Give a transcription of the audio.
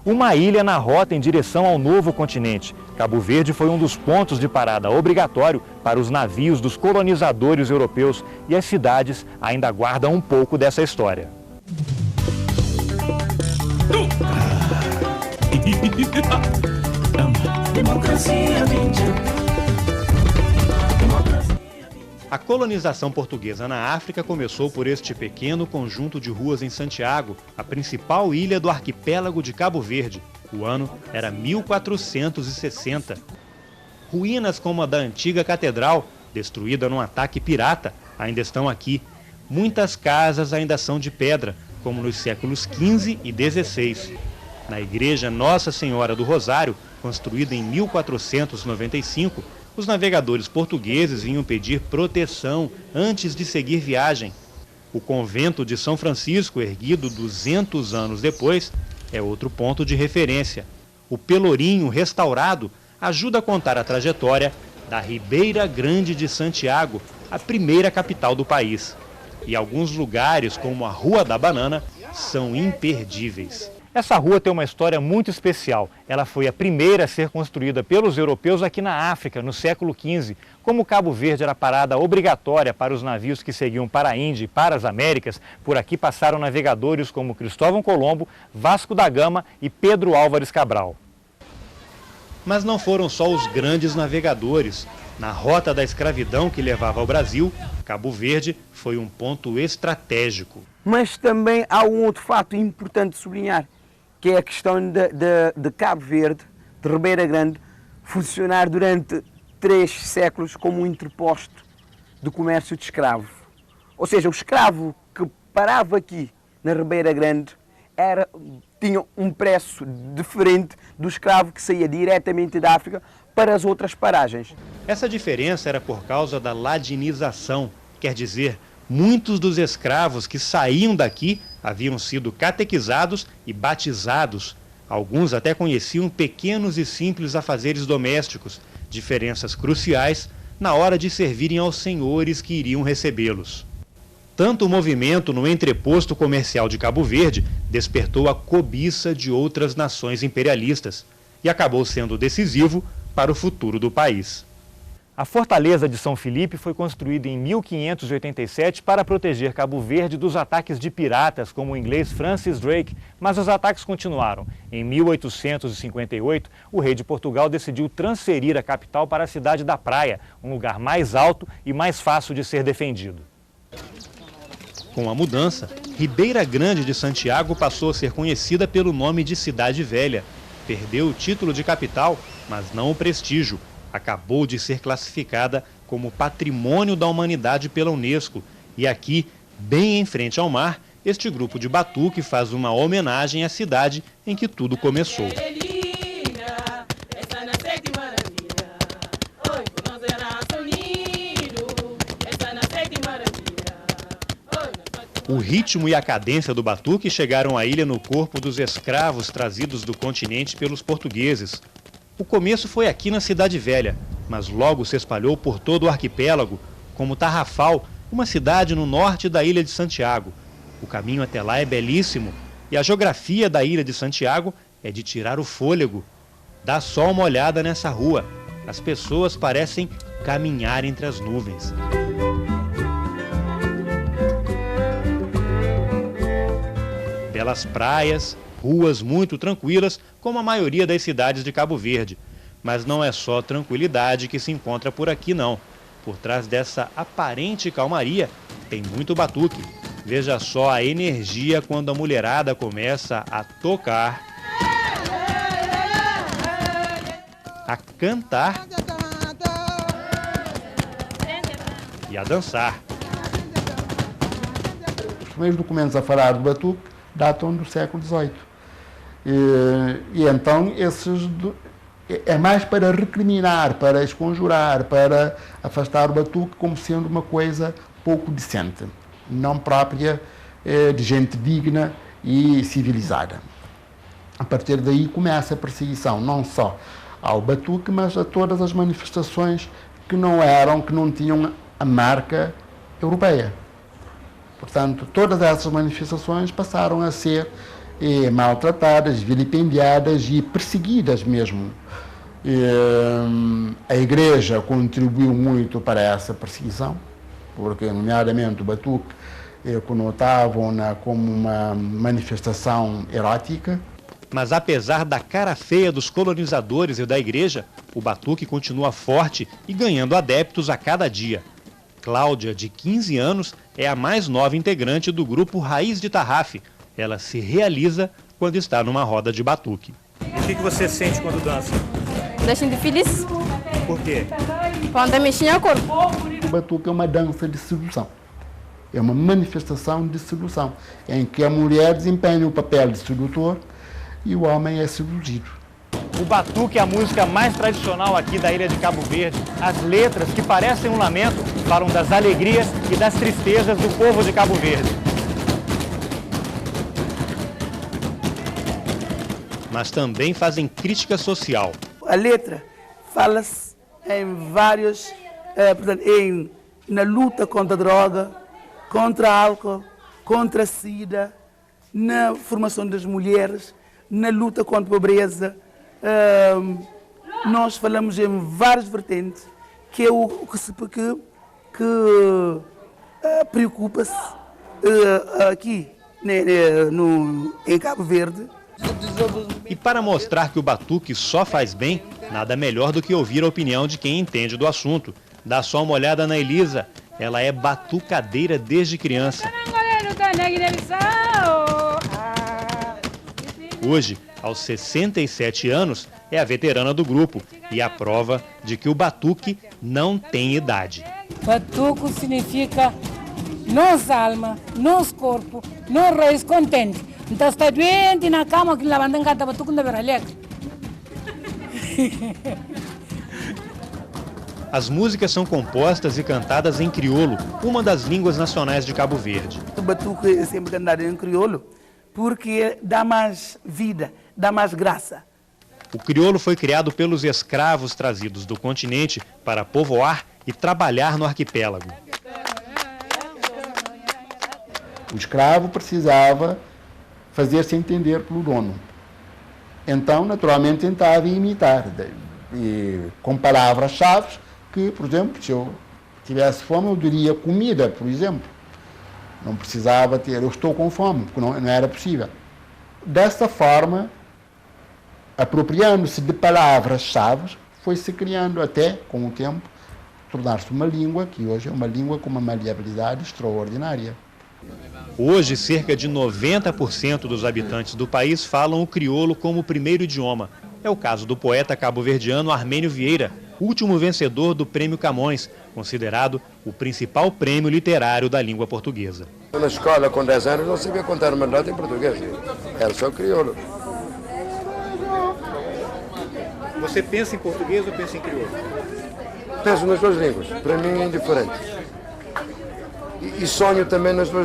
uma ilha na rota em direção ao novo continente. Cabo Verde foi um dos pontos de parada obrigatório para os navios dos colonizadores europeus e as cidades ainda guardam um pouco dessa história. A colonização portuguesa na África começou por este pequeno conjunto de ruas em Santiago, a principal ilha do arquipélago de Cabo Verde. O ano era 1460. Ruínas como a da antiga catedral, destruída num ataque pirata, ainda estão aqui. Muitas casas ainda são de pedra, como nos séculos XV e XVI. Na igreja Nossa Senhora do Rosário, construída em 1495, os navegadores portugueses vinham pedir proteção antes de seguir viagem. O convento de São Francisco, erguido 200 anos depois, é outro ponto de referência. O Pelourinho, restaurado, ajuda a contar a trajetória da Ribeira Grande de Santiago, a primeira capital do país. E alguns lugares, como a Rua da Banana, são imperdíveis. Essa rua tem uma história muito especial. Ela foi a primeira a ser construída pelos europeus aqui na África, no século XV. Como Cabo Verde era parada obrigatória para os navios que seguiam para a Índia e para as Américas, por aqui passaram navegadores como Cristóvão Colombo, Vasco da Gama e Pedro Álvares Cabral. Mas não foram só os grandes navegadores. Na rota da escravidão que levava ao Brasil, Cabo Verde foi um ponto estratégico. Mas também há um outro fato importante de sublinhar, que é a questão de Cabo Verde, de Ribeira Grande, funcionar durante 3 séculos como um interposto de comércio de escravo. Ou seja, o escravo que parava aqui na Ribeira Grande tinha um preço diferente do escravo que saía diretamente da África para as outras paragens. Essa diferença era por causa da ladinização, quer dizer, muitos dos escravos que saíam daqui haviam sido catequizados e batizados. Alguns até conheciam pequenos e simples afazeres domésticos, diferenças cruciais na hora de servirem aos senhores que iriam recebê-los. Tanto o movimento no entreposto comercial de Cabo Verde despertou a cobiça de outras nações imperialistas e acabou sendo decisivo para o futuro do país. A Fortaleza de São Felipe foi construída em 1587 para proteger Cabo Verde dos ataques de piratas como o inglês Francis Drake, mas os ataques continuaram. Em 1858, o rei de Portugal decidiu transferir a capital para a cidade da Praia, um lugar mais alto e mais fácil de ser defendido. Com a mudança, Ribeira Grande de Santiago passou a ser conhecida pelo nome de Cidade Velha. Perdeu o título de capital, mas não o prestígio. Acabou de ser classificada como Patrimônio da Humanidade pela Unesco. E aqui, bem em frente ao mar, este grupo de batuque faz uma homenagem à cidade em que tudo começou. O ritmo e a cadência do batuque chegaram à ilha no corpo dos escravos trazidos do continente pelos portugueses. O começo foi aqui na Cidade Velha, mas logo se espalhou por todo o arquipélago, como Tarrafal, uma cidade no norte da ilha de Santiago. O caminho até lá é belíssimo e a geografia da ilha de Santiago é de tirar o fôlego. Dá só uma olhada nessa rua. As pessoas parecem caminhar entre as nuvens. Belas praias, ruas muito tranquilas, como a maioria das cidades de Cabo Verde. Mas não é só tranquilidade que se encontra por aqui, não. Por trás dessa aparente calmaria, tem muito batuque. Veja só a energia quando a mulherada começa a tocar, a cantar e a dançar. Os primeiros documentos a falar do batuque datam do século XVIII. E então é mais para recriminar, para esconjurar, para afastar o batuque como sendo uma coisa pouco decente, não própria de gente digna e civilizada. A partir daí começa a perseguição não só ao batuque, mas a todas as manifestações que não tinham a marca europeia. Portanto, todas essas manifestações passaram a ser maltratadas, vilipendiadas e perseguidas mesmo. A Igreja contribuiu muito para essa perseguição, porque, nomeadamente, o batuque conotavam-na como uma manifestação erótica. Mas apesar da cara feia dos colonizadores e da Igreja, o batuque continua forte e ganhando adeptos a cada dia. Cláudia, de 15 anos, é a mais nova integrante do grupo Raiz de Tarrafe. Ela se realiza quando está numa roda de batuque. E o que você sente quando dança? Deixa-me feliz. Por quê? Quando mexer a corpo. O batuque é uma dança de sedução. É uma manifestação de sedução, em que a mulher desempenha o papel de sedutor e o homem é seduzido. O batuque é a música mais tradicional aqui da ilha de Cabo Verde. As letras, que parecem um lamento, falam das alegrias e das tristezas do povo de Cabo Verde. Mas também fazem crítica social. A letra fala-se em vários, na luta contra a droga, contra álcool, contra a sida, na formação das mulheres, na luta contra a pobreza. Nós falamos em várias vertentes, que é o que preocupa-se aqui em Cabo Verde. E para mostrar que o batuque só faz bem, nada melhor do que ouvir a opinião de quem entende do assunto. Dá só uma olhada na Elisa. Ela é batucadeira desde criança. Hoje, aos 67 anos, é a veterana do grupo e a prova de que o batuque não tem idade. Batuque significa nossa alma, nosso corpo, nossa raiz contente. Então está doente na cama que levanta cada batuque não é alegre. As músicas são compostas e cantadas em crioulo, uma das línguas nacionais de Cabo Verde. O batuque é sempre cantado em crioulo porque dá mais vida, dá mais graça. O crioulo foi criado pelos escravos trazidos do continente para povoar e trabalhar no arquipélago. O escravo precisava fazer-se entender pelo dono. Então, naturalmente, tentava imitar, com palavras-chave que, por exemplo, se eu tivesse fome, eu diria comida, por exemplo. Não precisava ter, eu estou com fome, porque não era possível. Dessa forma, apropriando-se de palavras-chave, foi-se criando até, com o tempo, tornar-se uma língua que hoje é uma língua com uma maleabilidade extraordinária. Hoje, cerca de 90% dos habitantes do país falam o crioulo como primeiro idioma. É o caso do poeta cabo-verdiano Armênio Vieira, último vencedor do Prêmio Camões, considerado o principal prêmio literário da língua portuguesa. Na escola, com 10 anos, não sabia contar uma nota em português. Era só crioulo. Você pensa em português ou pensa em crioulo? Penso nas duas línguas. Para mim é indiferente. E sonho também nas duas línguas.